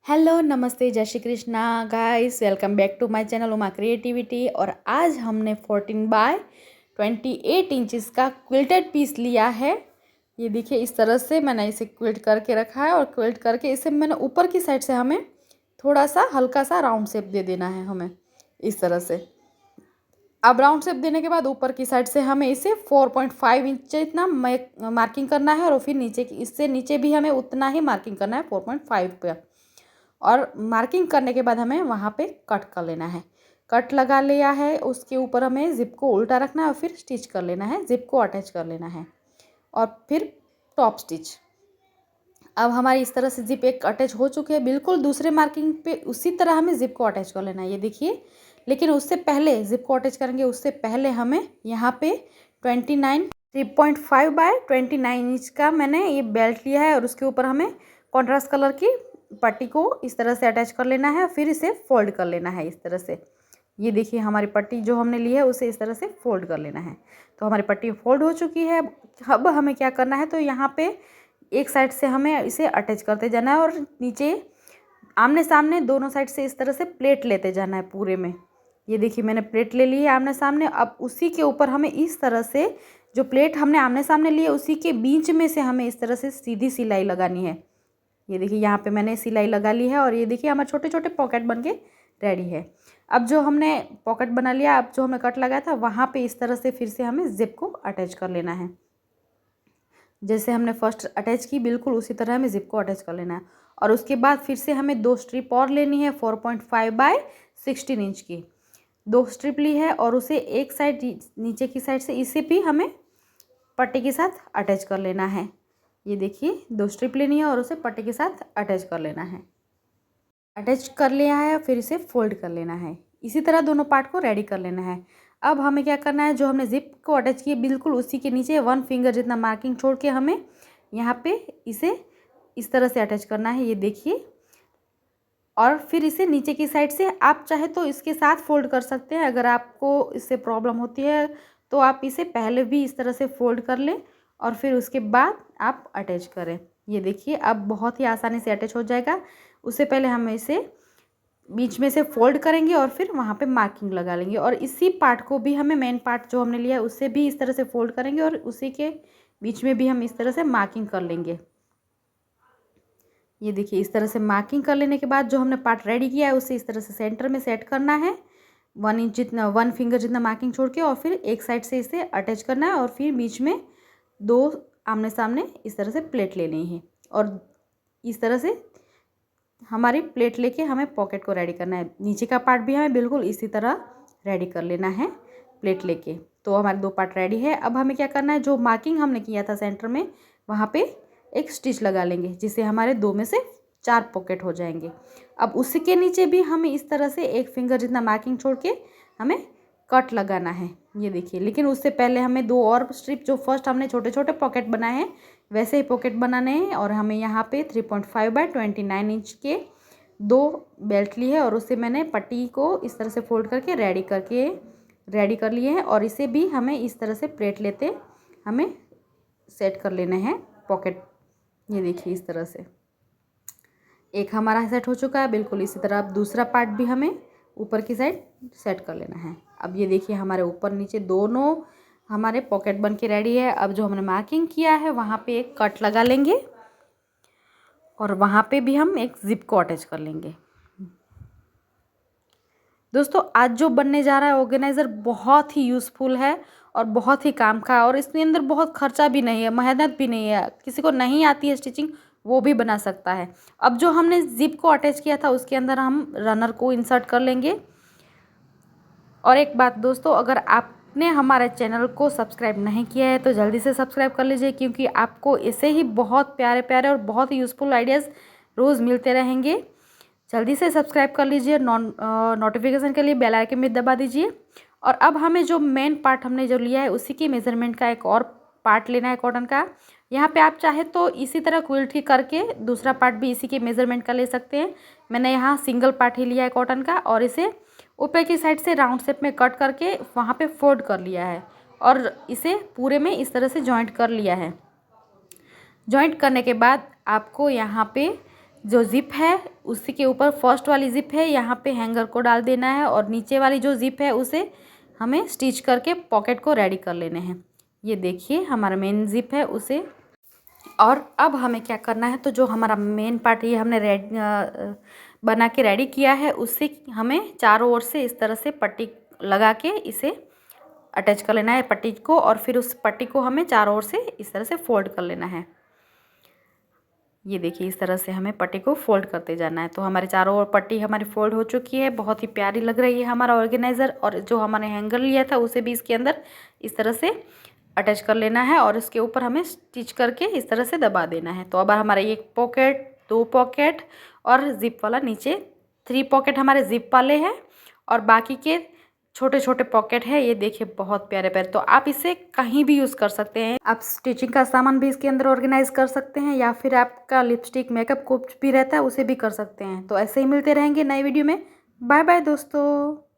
Hello नमस्ते जय Shri Krishna guys, welcome back to my channel Uma creativity. और आज हमने 14 बाय 28 इंचज़ का क्विल्टेड पीस लिया है। ये देखिए, इस तरह से मैंने इसे क्विल्ट करके रखा है और क्विल्ट करके इसे मैंने ऊपर की साइड से हमें थोड़ा सा हल्का सा राउंड शेप दे देना है हमें इस तरह से। अब राउंड शेप देने के बाद ऊपर की साइड से हमें इसे 4.5 इंच इतना मार्किंग करना है और फिर नीचे की इससे नीचे भी हमें उतना ही मार्किंग करना है 4.5 पे। और मार्किंग करने के बाद हमें वहाँ पे कट कर लेना है। कट लगा लिया है, उसके ऊपर हमें ज़िप को उल्टा रखना है और फिर स्टिच कर लेना है, ज़िप को अटैच कर लेना है और फिर टॉप स्टिच। अब हमारी इस तरह से ज़िप एक अटैच हो चुकी है। बिल्कुल दूसरे मार्किंग पे उसी तरह हमें ज़िप को अटैच कर लेना है, ये देखिए। लेकिन उससे पहले ज़िप को अटैच करेंगे उससे पहले हमें यहाँ पे 3.5 बाय 29 इंच का मैंने ये बेल्ट लिया है और उसके ऊपर हमें कॉन्ट्रास्ट कलर की पट्टी को इस तरह से अटैच कर लेना है, फिर इसे फोल्ड कर लेना है इस तरह से। ये देखिए, हमारी पट्टी जो हमने ली है उसे इस तरह से फोल्ड कर लेना है। तो हमारी पट्टी फोल्ड हो चुकी है। अब हमें क्या करना है, तो यहाँ पे एक साइड से हमें इसे अटैच करते जाना है और नीचे आमने सामने दोनों साइड से इस तरह से प्लेट लेते जाना है पूरे में। ये देखिए, मैंने प्लेट ले ली है आमने सामने। अब उसी के ऊपर हमें इस तरह से जो प्लेट हमने आमने सामने ली है उसी के बीच में से हमें इस तरह से सीधी सिलाई लगानी है। ये देखिए, यहाँ पे मैंने सिलाई लगा ली है और ये देखिए हमारे छोटे छोटे पॉकेट बन के रेडी है। अब जो हमने पॉकेट बना लिया, अब जो हमने कट लगाया था वहाँ पे इस तरह से फिर से हमें ज़िप को अटैच कर लेना है। जैसे हमने फर्स्ट अटैच की बिल्कुल उसी तरह हमें ज़िप को अटैच कर लेना है। और उसके बाद फिर से हमें 2 स्ट्रिप और लेनी है 4.5 बाय 16 इंच की। 2 स्ट्रिप ली है और उसे एक साइड नीचे की साइड से इसे भी हमें पट्टी के साथ अटैच कर लेना है। ये देखिए, 2 स्ट्रिप लेनी है और उसे पट्टी के साथ अटैच कर लेना है। अटैच कर लिया है, फिर इसे फोल्ड कर लेना है। इसी तरह दोनों पार्ट को रेडी कर लेना है। अब हमें क्या करना है, जो हमने ज़िप को अटैच किए बिल्कुल उसी के नीचे 1 फिंगर जितना मार्किंग छोड़ के हमें यहाँ पे इसे इस तरह से अटैच करना है, ये देखिए। और फिर इसे नीचे की साइड से आप चाहे तो इसके साथ फोल्ड कर सकते हैं। अगर आपको इससे प्रॉब्लम होती है तो आप इसे पहले भी इस तरह से फोल्ड कर लें और फिर उसके बाद आप अटैच करें। ये देखिए, अब बहुत ही आसानी से अटैच हो जाएगा। उससे पहले हम इसे बीच में से फोल्ड करेंगे और फिर वहाँ पे मार्किंग लगा लेंगे। और इसी पार्ट को भी हमें मेन पार्ट जो हमने लिया है उससे भी इस तरह से फोल्ड करेंगे और उसी के बीच में भी हम इस तरह से मार्किंग कर लेंगे। ये देखिए, इस तरह से मार्किंग कर लेने के बाद जो हमने पार्ट रेडी किया है उसे इस तरह से सेंटर में सेट करना है। 1 इंच जितना 1 फिंगर जितना मार्किंग छोड़ के और फिर एक साइड से इसे अटैच करना है और फिर बीच में 2 आमने सामने इस तरह से प्लेट लेनी है। और इस तरह से हमारी प्लेट लेके हमें पॉकेट को रेडी करना है। नीचे का पार्ट भी हमें बिल्कुल इसी तरह रेडी कर लेना है प्लेट लेके। तो हमारे 2 पार्ट रेडी है। अब हमें क्या करना है, जो मार्किंग हमने किया था सेंटर में वहाँ पे एक स्टिच लगा लेंगे, जिससे हमारे 2 में से 4 पॉकेट हो जाएंगे। अब उसी के नीचे भी हमें इस तरह से 1 फिंगर जितना मार्किंग छोड़ के हमें कट लगाना है, ये देखिए। लेकिन उससे पहले हमें 2 और स्ट्रिप, जो फर्स्ट हमने छोटे छोटे पॉकेट बनाए हैं वैसे ही पॉकेट बनाने हैं। और हमें यहाँ पे 3.5 बाय 29 इंच के 2 बेल्ट ली है और उससे मैंने पट्टी को इस तरह से फोल्ड करके रेडी कर लिए हैं। और इसे भी हमें इस तरह से प्लेट लेते हमें सेट कर लेने हैं पॉकेट। ये देखिए, इस तरह से एक हमारा सेट हो चुका है। बिल्कुल इसी तरह अब दूसरा पार्ट भी हमें ऊपर की साइड सेट कर लेना है। अब ये देखिए, हमारे ऊपर नीचे दोनों हमारे पॉकेट बन के रेडी है। अब जो हमने मार्किंग किया है वहाँ पे एक कट लगा लेंगे और वहाँ पे भी हम एक ज़िप को अटैच कर लेंगे। दोस्तों, आज जो बनने जा रहा है ऑर्गेनाइज़र बहुत ही यूज़फुल है और बहुत ही काम का है और इसके अंदर बहुत खर्चा भी नहीं है, मेहनत भी नहीं है। किसी को नहीं आती है स्टिचिंग वो भी बना सकता है। अब जो हमने ज़िप को अटैच किया था उसके अंदर हम रनर को इंसर्ट कर लेंगे। और एक बात दोस्तों, अगर आपने हमारे चैनल को सब्सक्राइब नहीं किया है तो जल्दी से सब्सक्राइब कर लीजिए, क्योंकि आपको ऐसे ही बहुत प्यारे प्यारे और बहुत ही यूज़फुल आइडियाज़ रोज़ मिलते रहेंगे। जल्दी से सब्सक्राइब कर लीजिए। नोटिफिकेशन के लिए बेल आइकन भी दबा दीजिए। और अब हमें जो मेन पार्ट हमने जो लिया है उसी की मेज़रमेंट का एक और पार्ट लेना है कॉटन का। यहाँ पे आप चाहे तो इसी तरह क्विल्ट की करके दूसरा पार्ट भी इसी के मेज़रमेंट का ले सकते हैं। मैंने यहाँ सिंगल पार्ट ही लिया है कॉटन का और इसे ऊपर की साइड से राउंड शेप में कट करके वहाँ पे फोल्ड कर लिया है और इसे पूरे में इस तरह से जॉइंट कर लिया है। जॉइंट करने के बाद आपको यहाँ पे जो ज़िप है उसी के ऊपर फर्स्ट वाली ज़िप है यहाँ पे हैंगर को डाल देना है और नीचे वाली जो ज़िप है उसे हमें स्टिच करके पॉकेट को रेडी कर लेने हैं। ये देखिए हमारा मेन ज़िप है उसे। और अब हमें क्या करना है, तो जो हमारा मेन पार्ट ये हमने बना के रेडी किया है उससे हमें चारों ओर से इस तरह से पट्टी लगा के इसे अटैच कर लेना है पट्टी को, और फिर उस पट्टी को हमें चारों ओर से इस तरह से फोल्ड कर लेना है। ये देखिए इस तरह से हमें पट्टी को फोल्ड करते जाना है। तो हमारे चारों ओर पट्टी हमारी फोल्ड हो चुकी है, बहुत ही प्यारी लग रही है हमारा ऑर्गेनाइज़र। और जो हमने हैंगर लिया था उसे भी इसके अंदर इस तरह से अटैच कर लेना है और इसके ऊपर हमें स्टिच करके इस तरह से दबा देना है। तो अब हमारा एक पॉकेट, 2 पॉकेट और ज़िप वाला नीचे 3 पॉकेट हमारे ज़िप वाले हैं और बाकी के छोटे छोटे पॉकेट है। ये देखिए बहुत प्यारे प्यारे। तो आप इसे कहीं भी यूज़ कर सकते हैं। आप स्टिचिंग का सामान भी इसके अंदर ऑर्गेनाइज कर सकते हैं या फिर आपका लिपस्टिक, मेकअप कुछ भी रहता है उसे भी कर सकते हैं। तो ऐसे ही मिलते रहेंगे नए वीडियो में। बाय बाय दोस्तों।